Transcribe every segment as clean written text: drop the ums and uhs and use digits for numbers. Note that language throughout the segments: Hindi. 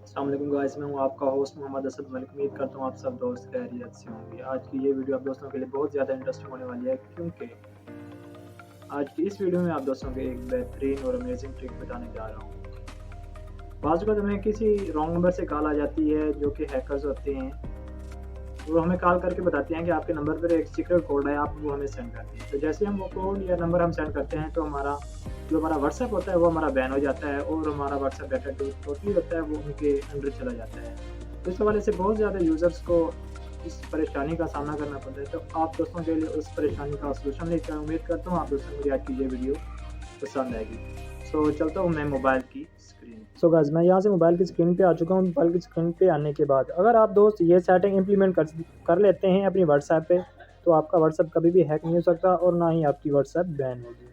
अस्सलाम वालेकुम गाइस, मैं हूँ आपका होस्ट मोहम्मद असद मलिक। उम्मीद करता हूँ आप सब दोस्त खैरियत से होंगे। आज की ये वीडियो आप दोस्तों के लिए बहुत ज़्यादा इंटरेस्टिंग होने वाली है, क्योंकि आज की इस वीडियो में आप दोस्तों को एक बेहतरीन और अमेजिंग ट्रिक बताने जा रहा हूँ। बाज़ वक़्त हमें किसी रॉन्ग नंबर से कॉल आ जाती है, जो कि हैकर्स होते हैं। वो हमें कॉल करके बताते हैं कि आपके नंबर पर एक सीक्रेट कोड है, आप वो हमें सेंड कर दें। तो जैसे हम वो कोड या नंबर हम सेंड करते हैं, तो हमारा व्हाट्सएप होता है वो हमारा बैन हो जाता है, और हमारा व्हाट्सएप डाटा जो टोटली होता है वो उनके अंडर चला जाता है। तो इस हवाले से बहुत ज़्यादा यूज़र्स को इस परेशानी का सामना करना पड़ता है। तो आप दोस्तों के लिए उस परेशानी का सॉल्यूशन लेकर आया हूँ। उम्मीद करता हूँ आप दोस्तों को मेरी आज की ये वीडियो पसंद आएगी। चलता हूँ मैं मोबाइल की स्क्रीन। गाइस, मैं यहाँ से मोबाइल की स्क्रीन पे आ चुका हूँ। मोबाइल की स्क्रीन पे आने के बाद अगर आप दोस्त ये सेटिंग इम्प्लीमेंट कर लेते हैं अपनी व्हाट्सएप पे, तो आपका व्हाट्सएप कभी भी हैक नहीं हो सकता और ना ही आपकी व्हाट्सएप बैन होगी।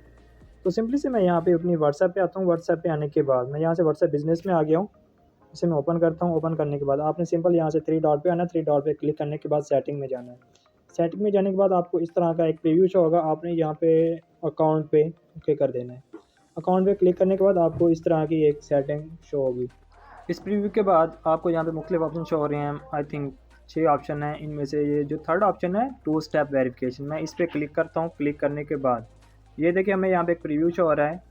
तो सिंपली से मैं यहाँ पे अपनी व्हाट्सएप पे आता हूँ। व्हाट्सएप पे आने के बाद मैं यहाँ से व्हाट्सएप बिज़नेस में आ गया हूँ। इसे मैं ओपन करता हूँ। ओपन करने के बाद आपने सिंपल यहाँ से थ्री डॉट पे आना है। थ्री डॉट पे क्लिक करने के बाद सेटिंग में जाना है। सेटिंग में जाने के बाद आपको इस तरह का एक प्रीव्यू शो होगा। आपने यहाँ पे अकाउंट पे ओके कर देना है। अकाउंट पे क्लिक करने के बाद आपको इस तरह की एक सेटिंग शो होगी। इस प्रीव्यू के बाद आपको यहाँ पे मुख्तलिफ ऑप्शन शो हो रहे हैं। आई थिंक 6 ऑप्शन हैं। इनमें से ये जो थर्ड ऑप्शन है, टू स्टेप वेरिफिकेशन, मैं इस पर क्लिक करता हूँ। क्लिक करने के बाद ये देखिए हमें यहाँ पे एक प्रीव्यू शो हो रहा है,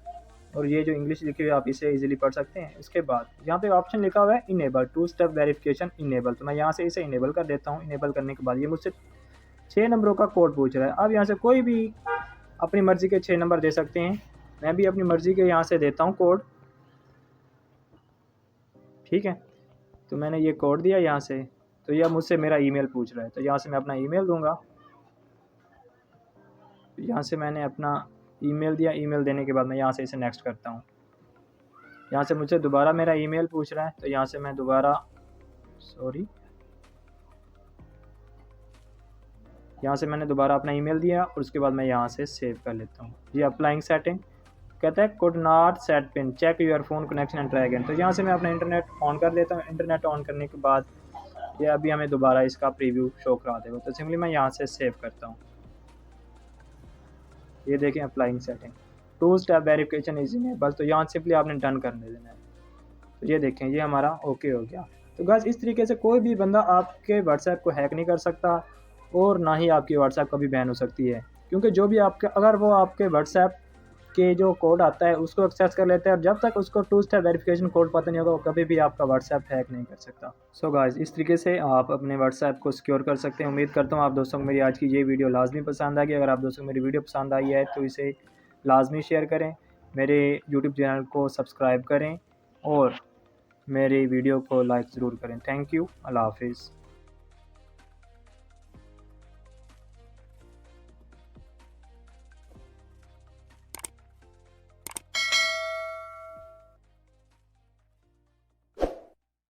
और ये जो इंग्लिश लिखी हुई है आप इसे इजीली पढ़ सकते हैं। इसके बाद यहाँ पे ऑप्शन लिखा हुआ है enable, two step verification enable, तो मैं यहाँ से इसे इनेबल कर देता हूँ। इनेबल करने के बाद ये मुझसे 6 नंबरों का कोड पूछ रहा है। अब यहाँ से कोई भी अपनी मर्ज़ी के 6 नंबर दे सकते हैं। मैं भी अपनी मर्ज़ी के यहाँ से देता हूँ कोड, ठीक है। तो मैंने ये कोड दिया यहाँ से। तो यह मुझसे मेरा ईमेल पूछ रहा है, तो यहाँ से मैं अपना ईमेल दूंगा। यहाँ से मैंने अपना ईमेल दिया। ईमेल देने के बाद मैं यहाँ से इसे नेक्स्ट करता हूँ। यहाँ से मुझसे दोबारा मेरा ईमेल पूछ रहा है, तो यहाँ से मैं दोबारा यहाँ से मैंने दोबारा अपना ईमेल दिया, और उसके बाद मैं यहाँ से सेव कर लेता हूँ। ये अप्लाइंग सेटिंग कहता है could not set PIN, check your phone connection and try again. तो यहाँ से मैं अपना इंटरनेट ऑन कर लेता हूँ। इंटरनेट ऑन करने के बाद ये अभी हमें दोबारा इसका प्रीव्यू शो करा देगा। तो सिंपली मैं यहाँ से सेव करता हूँ। ये देखें applying setting, two step verification is enable, तो यहाँ सिंपली आपने डन करने देना है। तो ये देखें ये हमारा ओके हो गया। तो गाइस इस तरीके से कोई भी बंदा आपके व्हाट्सएप को हैक नहीं कर सकता, और ना ही आपकी व्हाट्सएप कभी बैन हो सकती है, क्योंकि जो भी आपके अगर वो आपके व्हाट्सएप के जो कोड आता है उसको एक्सेस कर लेते हैं, और जब तक उसको टू स्टेप वेरिफिकेशन कोड पता नहीं होगा वो कभी भी आपका व्हाट्सएप हैक नहीं कर सकता। गाइस इस तरीके से आप अपने व्हाट्सएप को सिक्योर कर सकते हैं। उम्मीद करता हूँ आप दोस्तों को मेरी आज की ये वीडियो लाजमी पसंद आएगी। अगर आप दोस्तों को मेरी वीडियो पसंद आई है तो इसे लाजमी शेयर करें, मेरे यूट्यूब चैनल को सब्सक्राइब करें, और मेरी वीडियो को लाइक ज़रूर करें। Thank you. अल्लाह हाफिज़।